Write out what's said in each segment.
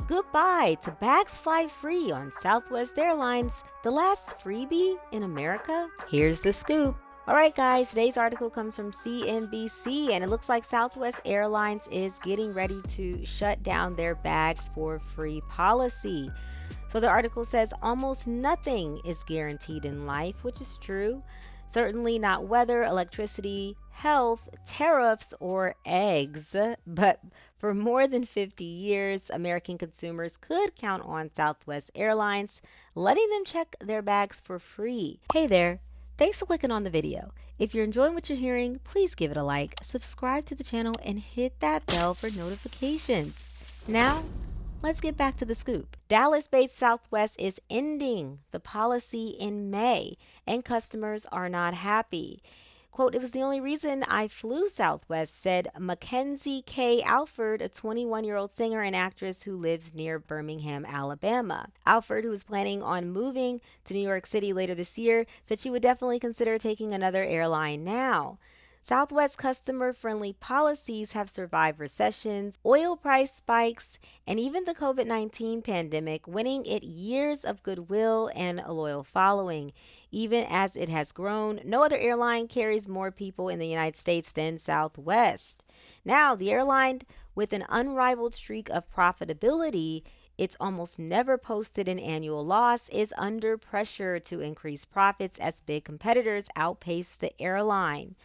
Goodbye to bags fly free on Southwest Airlines, the last freebie in America. Here's the scoop. All right, guys, today's article comes from CNBC, and it looks like Southwest Airlines is getting ready to shut down their bags for free policy. So the article says almost nothing is guaranteed in life, which is true. Certainly not weather, electricity, health, tariffs, or eggs. But for more than 50 years, American consumers could count on Southwest Airlines letting them check their bags for free. Hey there. Thanks for clicking on the video. If you're enjoying what you're hearing, please give it a like, subscribe to the channel, and hit that bell for notifications. Now, let's get back to the scoop. Dallas based Southwest is ending the policy in May, and customers are not happy. Quote, it was the only reason I flew Southwest, said Mackenzie K. Alford, a 21-year-old singer and actress who lives near Birmingham, Alabama. Alford, who was planning on moving to New York City later this year, said she would definitely consider taking another airline now. Southwest customer friendly policies have survived recessions, oil price spikes, and even the COVID 19 pandemic, winning it years of goodwill and a loyal following. Even as it has grown, no other airline carries more people in the United States than Southwest. Now, the airline, with an unrivaled streak of profitability, it's almost never posted an annual loss, is under pressure to increase profits as big competitors outpace the airline.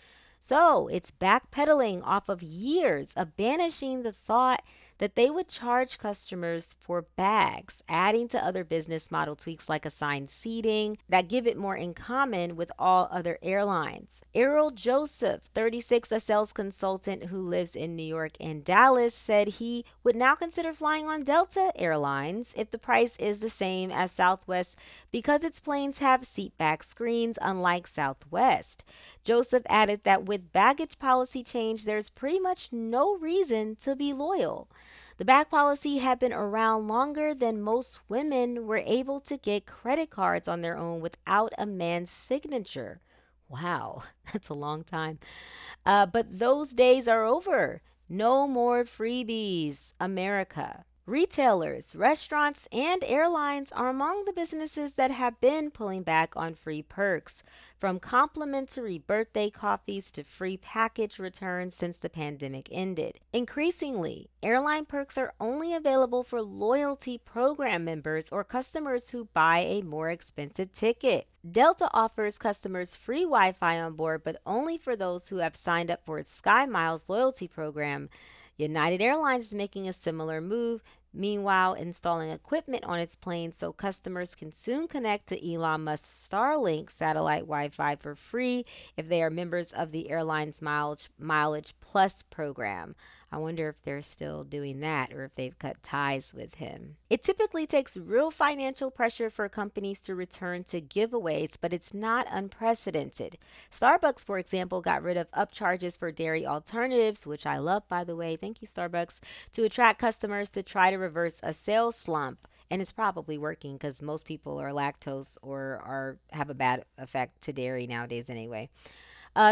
So it's backpedaling off of years of banishing the thought that they would charge customers for bags, adding to other business model tweaks like assigned seating that give it more in common with all other airlines. Errol Joseph, 36, a sales consultant who lives in New York and Dallas, said he would now consider flying on Delta Airlines if the price is the same as Southwest because its planes have seat back screens, unlike Southwest. Joseph added that with baggage policy change, there's pretty much no reason to be loyal. The bag policy had been around longer than most women were able to get credit cards on their own without a man's signature. Wow, that's a long time. But those days are over. No more freebies, America. Retailers, restaurants, and airlines are among the businesses that have been pulling back on free perks, from complimentary birthday coffees to free package returns since the pandemic ended. Increasingly, airline perks are only available for loyalty program members or customers who buy a more expensive ticket. Delta offers customers free Wi Fi on board, but only for those who have signed up for its Sky Miles loyalty program. United Airlines is making a similar move, meanwhile, installing equipment on its planes so customers can soon connect to Elon Musk's Starlink satellite Wi Fi for free if they are members of the airline's Mileage Plus program. I wonder if they're still doing that or if they've cut ties with him. It typically takes real financial pressure for companies to return to giveaways, but it's not unprecedented. Starbucks, for example, got rid of upcharges for dairy alternatives, which I love, by the way. Thank you, Starbucks, to attract customers to try to reverse a sales slump. And it's probably working because most people are lactose or have a bad effect to dairy nowadays anyway.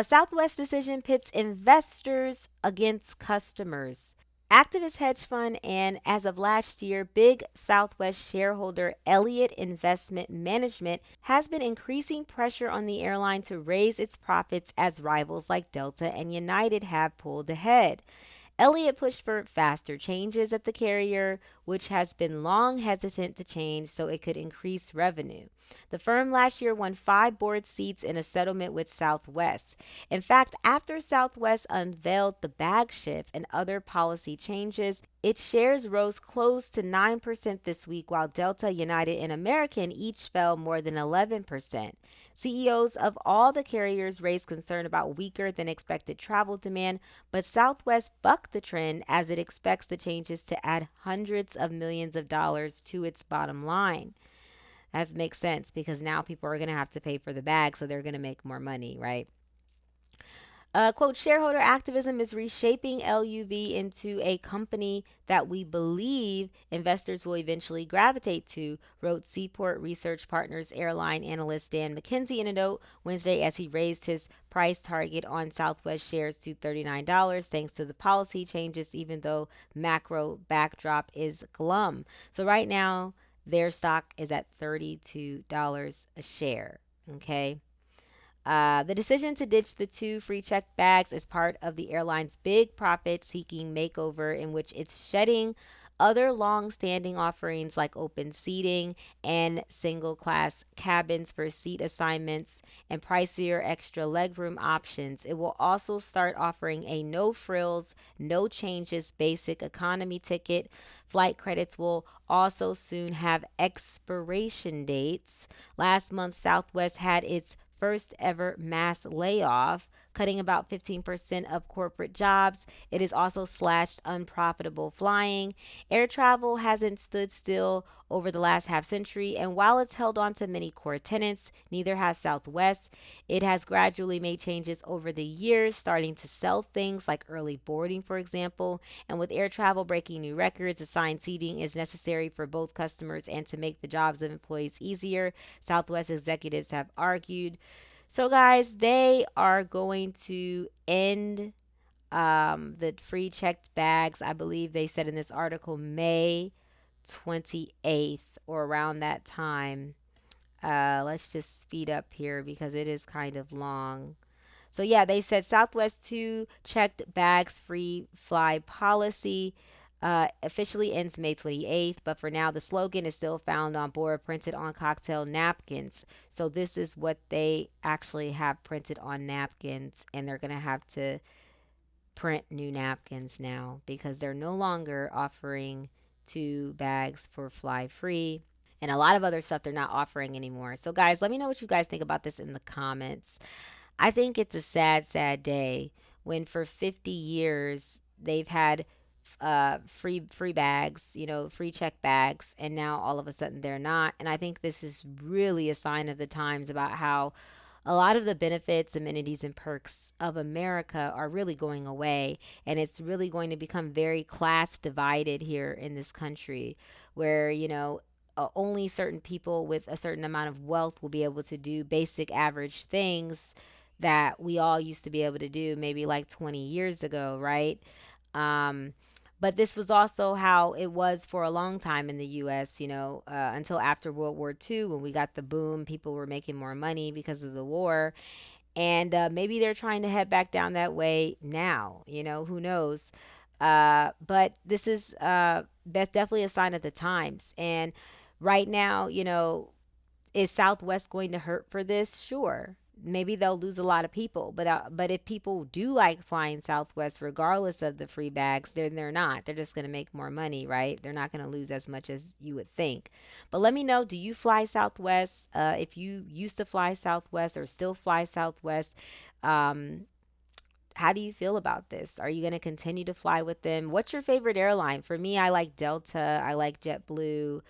Southwest decision pits investors against customers. Activist hedge fund and, as of last year, big Southwest shareholder Elliott Investment Management has been increasing pressure on the airline to raise its profits as rivals like Delta and United have pulled ahead. Elliott pushed for faster changes at the carrier, which has been long hesitant to change so it could increase revenue. The firm last year won 5 board seats in a settlement with Southwest. In fact, after Southwest unveiled the bag shift and other policy changes, its shares rose close to 9% this week, while Delta, United, and American each fell more than 11%. CEOs of all the carriers raised concern about weaker than expected travel demand, but Southwest bucked the trend as it expects the changes to add hundreds of millions of dollars to its bottom line. That makes sense because now people are going to have to pay for the bag, so they're going to make more money, right? Quote, shareholder activism is reshaping LUV into a company that we believe investors will eventually gravitate to, wrote Seaport Research Partners airline analyst Dan McKenzie in a note Wednesday as he raised his price target on Southwest shares to $39 thanks to the policy changes, even though macro backdrop is glum. So right now, their stock is at $32 a share. Okay. The decision to ditch the two free check bags is part of the airline's big profit seeking makeover, in which it's shedding other long standing offerings like open seating and single class cabins for seat assignments and pricier extra legroom options. It will also start offering a no frills, no changes basic economy ticket. Flight credits will also soon have expiration dates. Last month, Southwest had its first ever mass layoff, cutting about 15% of corporate jobs. It has also slashed unprofitable flying. Air travel hasn't stood still over the last half century, and while it's held on to many core tenants, neither has Southwest. It has gradually made changes over the years, starting to sell things like early boarding, for example. And with air travel breaking new records, assigned seating is necessary for both customers and to make the jobs of employees easier, Southwest executives have argued. So, guys, they are going to end the free checked bags. I believe they said in this article May 28th or around that time. Let's just speed up here because it is kind of long. So yeah, they said Southwest 2 checked bags free fly policy officially ends May 28th, but for now the slogan is still found on board printed on cocktail napkins. So this is what they actually have printed on napkins, and they're going to have to print new napkins now because they're no longer offering two bags for fly free and a lot of other stuff they're not offering anymore. So guys, let me know what you guys think about this in the comments. I think it's a sad, sad day when for 50 years they've had free bags, free check bags, and now all of a sudden they're not. And I think this is really a sign of the times about how a lot of the benefits, amenities, and perks of America are really going away. And it's really going to become very class divided here in this country, where, only certain people with a certain amount of wealth will be able to do basic average things that we all used to be able to do maybe like 20 years ago, right? Um, but this was also how it was for a long time in the US, until after World War II when we got the boom. People were making more money because of the war. And maybe they're trying to head back down that way now, who knows? But this is that's definitely a sign of the times. And right now, is Southwest going to hurt for this? Sure. Maybe they'll lose a lot of people, but if people do like flying Southwest, regardless of the free bags, then they're not. They're just going to make more money, right? They're not going to lose as much as you would think. But let me know: do you fly Southwest? If you used to fly Southwest or still fly Southwest, um, how do you feel about this? Are you going to continue to fly with them? What's your favorite airline? For me, I like Delta. I like JetBlue.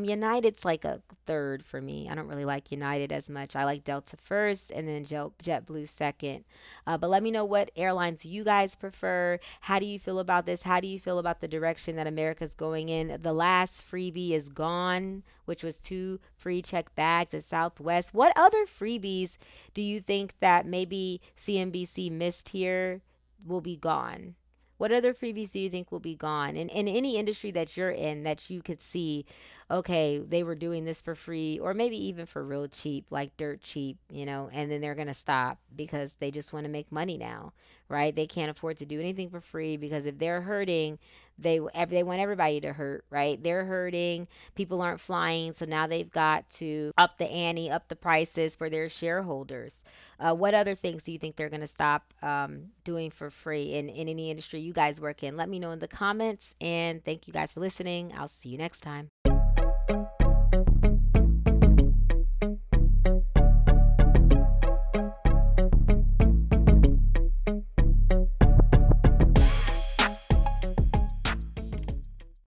United's like a third for me. I don't really like United as much. I like Delta first and then JetBlue second. But let me know what airlines you guys prefer. How do you feel about this? How do you feel about the direction that America's going in? The last freebie is gone, which was two free check bags at Southwest. What other freebies do you think that maybe CNBC missed here will be gone? What other freebies do you think will be gone? In any industry that you're in that you could see, okay, they were doing this for free or maybe even for real cheap, like dirt cheap, and then they're going to stop because they just want to make money now, right? They can't afford to do anything for free because if they're hurting, they want everybody to hurt, right? They're hurting, people aren't flying, so now they've got to up the ante, up the prices for their shareholders. What other things do you think they're going to stop doing for free in any industry you guys work in? Let me know in the comments, and thank you guys for listening. I'll see you next time.